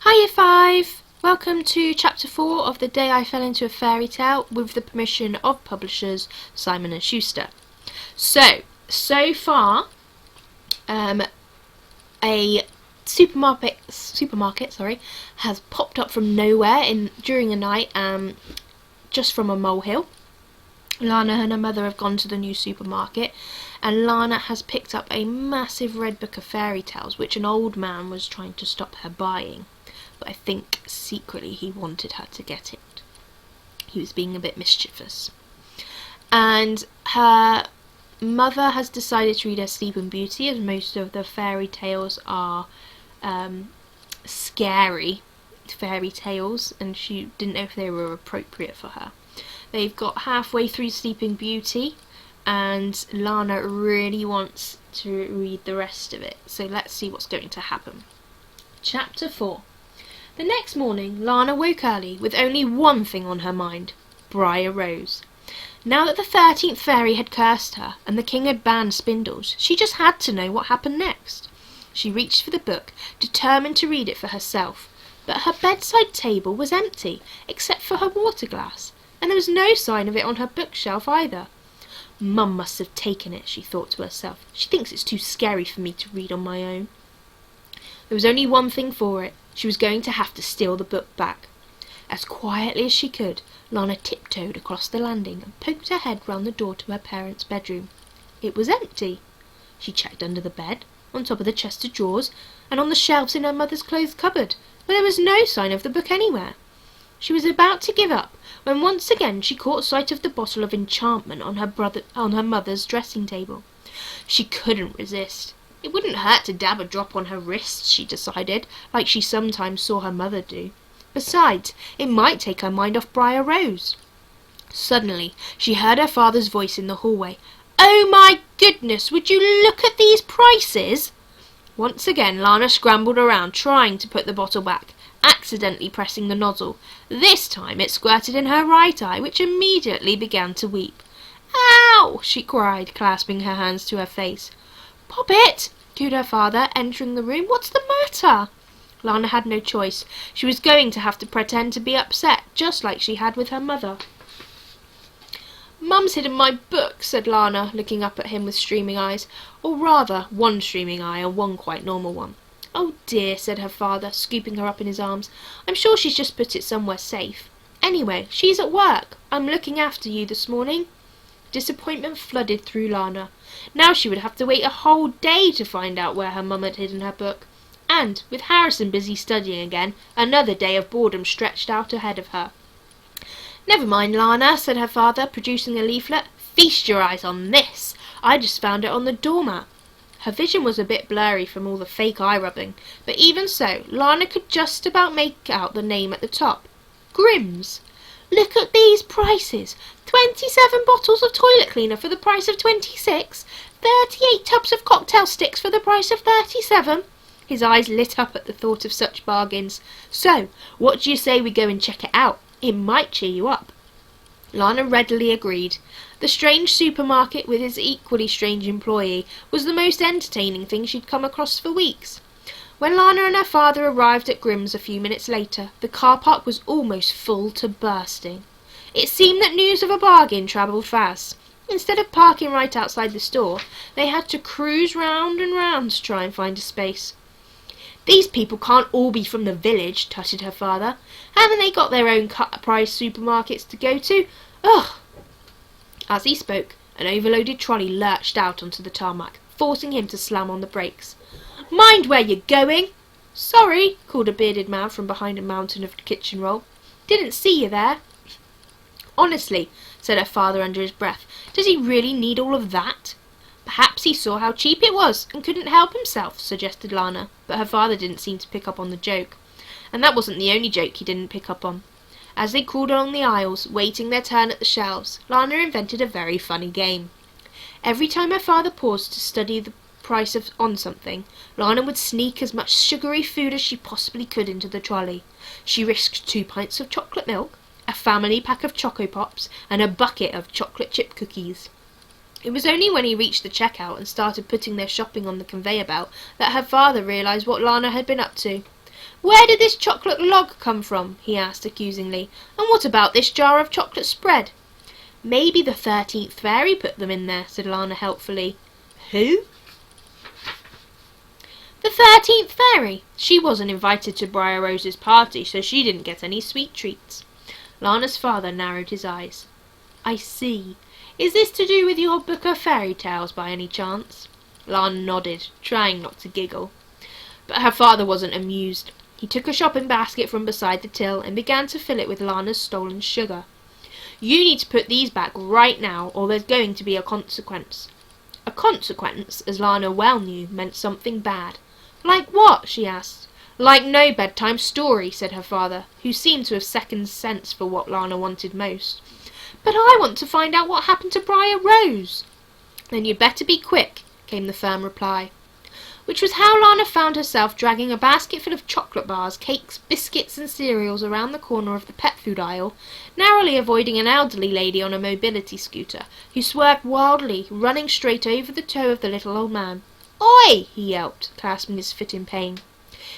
Hi Year 5! Welcome to Chapter 4 of The Day I Fell Into a Fairy Tale with the permission of publishers Simon & Schuster. So far, a supermarket has popped up from nowhere during the night, just from a molehill. Lana and her mother have gone to the new supermarket, and Lana has picked up a massive red book of fairy tales which an old man was trying to stop her buying, but I think secretly he wanted her to get it. He was being a bit mischievous. And her mother has decided to read her Sleeping Beauty, as most of the fairy tales are scary fairy tales, and she didn't know if they were appropriate for her. They've got halfway through Sleeping Beauty, and Lana really wants to read the rest of it, so let's see what's going to happen. Chapter 4. The next morning, Lana woke early with only one thing on her mind: Briar Rose. Now that the 13th fairy had cursed her, and the king had banned spindles, she just had to know what happened next. She reached for the book, determined to read it for herself, but her bedside table was empty, except for her water glass, and there was no sign of it on her bookshelf either. Mum must have taken it, she thought to herself. She thinks it's too scary for me to read on my own. There was only one thing for it. She was going to have to steal the book back. As quietly as she could, Lana tiptoed across the landing and poked her head round the door to her parents' bedroom. It was empty. She checked under the bed, on top of the chest of drawers, and on the shelves in her mother's clothes cupboard, but there was no sign of the book anywhere. She was about to give up, when once again she caught sight of the bottle of enchantment on her mother's dressing table. She couldn't resist. It wouldn't hurt to dab a drop on her wrist, she decided, like she sometimes saw her mother do. Besides, it might take her mind off Briar Rose. Suddenly, she heard her father's voice in the hallway. "Oh my goodness, would you look at these prices?" Once again, Lana scrambled around, trying to put the bottle back, accidentally pressing the nozzle. This time it squirted in her right eye, which immediately began to weep. "Ow!" she cried, clasping her hands to her face. "Poppet!" cooed her father, entering the room. "What's the matter?" Lana had no choice. She was going to have to pretend to be upset, just like she had with her mother. "Mum's hidden my book," said Lana, looking up at him with streaming eyes. Or rather, one streaming eye and one quite normal one. "Oh dear," said her father, scooping her up in his arms. "I'm sure she's just put it somewhere safe. Anyway, she's at work. I'm looking after you this morning." Disappointment flooded through Lana. Now she would have to wait a whole day to find out where her mum had hidden her book. And, with Harrison busy studying again, another day of boredom stretched out ahead of her. "Never mind, Lana," said her father, producing a leaflet. "Feast your eyes on this. I just found it on the doormat." Her vision was a bit blurry from all the fake eye rubbing, but even so, Lana could just about make out the name at the top. Grimm's. "Look at these prices. 27 bottles of toilet cleaner for the price of 26. 38 tubs of cocktail sticks for the price of 37. His eyes lit up at the thought of such bargains. "So, what do you say we go and check it out? It might cheer you up." Lana readily agreed. The strange supermarket with its equally strange employee was the most entertaining thing she'd come across for weeks. When Lana and her father arrived at Grimm's a few minutes later, the car park was almost full to bursting. It seemed that news of a bargain travelled fast. Instead of parking right outside the store, they had to cruise round and round to try and find a space. "These people can't all be from the village," tutted her father. "Haven't they got their own cut-price supermarkets to go to? Ugh!" As he spoke, an overloaded trolley lurched out onto the tarmac, forcing him to slam on the brakes. "Mind where you're going!" "Sorry," called a bearded man from behind a mountain of kitchen roll. "Didn't see you there." "Honestly," said her father under his breath, "does he really need all of that?" "Perhaps he saw how cheap it was and couldn't help himself," suggested Lana, but her father didn't seem to pick up on the joke. And that wasn't the only joke he didn't pick up on. As they crawled along the aisles, waiting their turn at the shelves, Lana invented a very funny game. Every time her father paused to study the price on something, Lana would sneak as much sugary food as she possibly could into the trolley. She risked 2 pints of chocolate milk, a family pack of Choco Pops, and a bucket of chocolate chip cookies. It was only when he reached the checkout and started putting their shopping on the conveyor belt that her father realised what Lana had been up to. Where did this chocolate log come from?" he asked accusingly. "And what about this jar of chocolate spread?" "Maybe the 13th fairy put them in there," said Lana helpfully. "Who?" "The 13th fairy. She wasn't invited to Briar Rose's party, so she didn't get any sweet treats." Lana's father narrowed his eyes. "I see. Is this to do with your book of fairy tales by any chance?" Lana nodded, trying not to giggle. But her father wasn't amused. He took a shopping basket from beside the till and began to fill it with Lana's stolen sugar. "You need to put these back right now, or there's going to be a consequence." A consequence, as Lana well knew, meant something bad. "Like what?" she asked. "Like no bedtime story," said her father, who seemed to have second sense for what Lana wanted most. "But I want to find out what happened to Briar Rose." "Then you'd better be quick," came the firm reply. Which was how Lana found herself dragging a basket full of chocolate bars, cakes, biscuits and cereals around the corner of the pet food aisle, narrowly avoiding an elderly lady on a mobility scooter, who swerved wildly, running straight over the toe of the little old man. "Oi!" he yelped, clasping his foot in pain.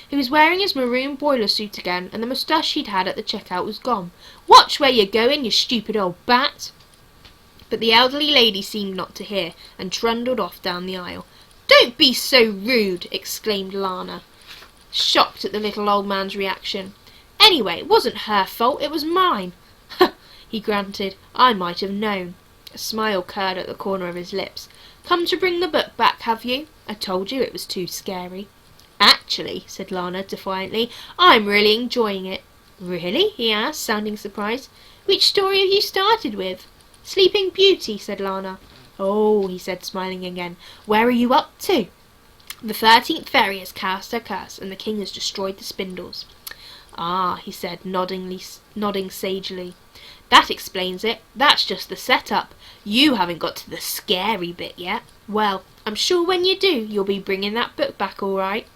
He was wearing his maroon boiler suit again, and the moustache he'd had at the checkout was gone. "Watch where you're going, you stupid old bat!" But the elderly lady seemed not to hear, and trundled off down the aisle. "Don't be so rude!" exclaimed Lana, shocked at the little old man's reaction. "Anyway, it wasn't her fault, it was mine." "Huh," he grunted. "I might have known." A smile curled at the corner of his lips. "Come to bring the book back, have you? I told you it was too scary." "Actually," said Lana defiantly, "I'm really enjoying it." "Really?" he asked, sounding surprised. "Which story have you started with?" "Sleeping Beauty," said Lana. "Oh," he said, smiling again. "Where are you up to?" "The 13th fairy has cast her curse, and the king has destroyed the spindles." "Ah," he said, nodding sagely. "That explains it. That's just the setup. You haven't got to the scary bit yet. Well, I'm sure when you do, you'll be bringing that book back all right."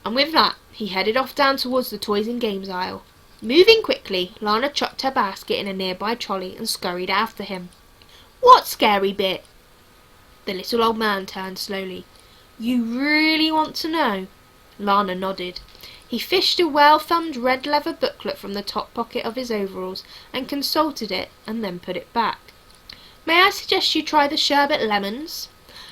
And with that, he headed off down towards the toys and games aisle. Moving quickly, Lana chucked her basket in a nearby trolley and scurried after him. "What scary bit?" The little old man turned slowly. "You really want to know?" Lana nodded. He fished a well-thumbed red leather booklet from the top pocket of his overalls and consulted it, and then put it back. "May I suggest you try the sherbet lemons?"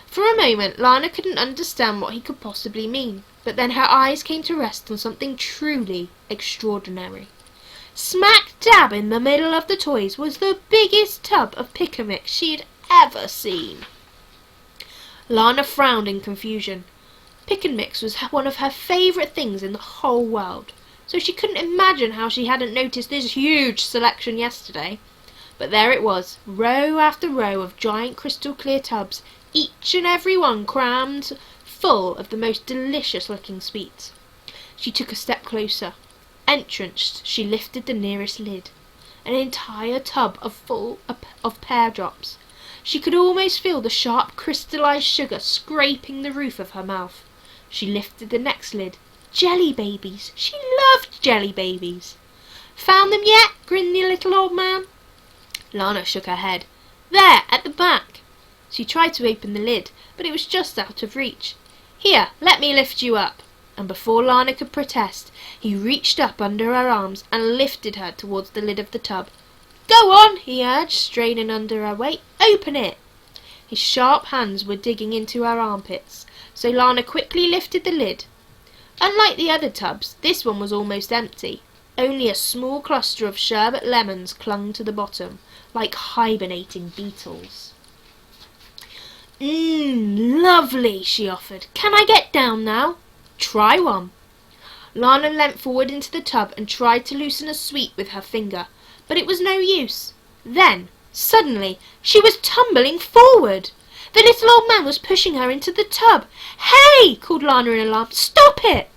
For a moment Lana couldn't understand what he could possibly mean, but then her eyes came to rest on something truly extraordinary. Smack dab in the middle of the toys was the biggest tub of pick-a-mix she'd ever seen. Lana frowned in confusion. Pick-and-mix was one of her favourite things in the whole world, so she couldn't imagine how she hadn't noticed this huge selection yesterday. But there it was, row after row of giant crystal-clear tubs, each and every one crammed full of the most delicious-looking sweets. She took a step closer. Entranced, she lifted the nearest lid. An entire tub full of pear drops. She could almost feel the sharp crystallized sugar scraping the roof of her mouth. She lifted the next lid. Jelly babies! She loved jelly babies! "Found them yet?" grinned the little old man. Lana shook her head. "There, at the back." She tried to open the lid, but it was just out of reach. "Here, let me lift you up." And before Lana could protest, he reached up under her arms and lifted her towards the lid of the tub. "Go on," he urged, straining under her weight. "Open it." His sharp hands were digging into her armpits, so Lana quickly lifted the lid. Unlike the other tubs, this one was almost empty. Only a small cluster of sherbet lemons clung to the bottom, like hibernating beetles. Lovely," she offered. "Can I get down now?" "Try one." Lana leant forward into the tub and tried to loosen a sweet with her finger, but it was no use. Then, suddenly, she was tumbling forward. The little old man was pushing her into the tub. "Hey!" called Lana in alarm. "Stop it!"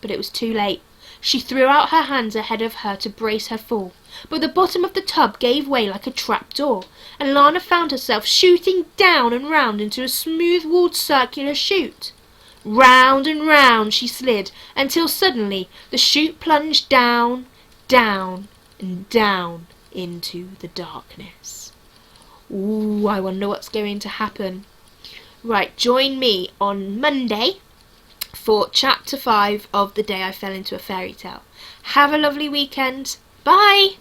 But it was too late. She threw out her hands ahead of her to brace her fall, but the bottom of the tub gave way like a trapdoor, and Lana found herself shooting down and round into a smooth-walled circular chute. Round and round she slid, until suddenly the chute plunged down, down, and down into the darkness. Ooh, I wonder what's going to happen. Right, join me on Monday for chapter 5 of The Day I Fell into a Fairy Tale. Have a lovely weekend. Bye!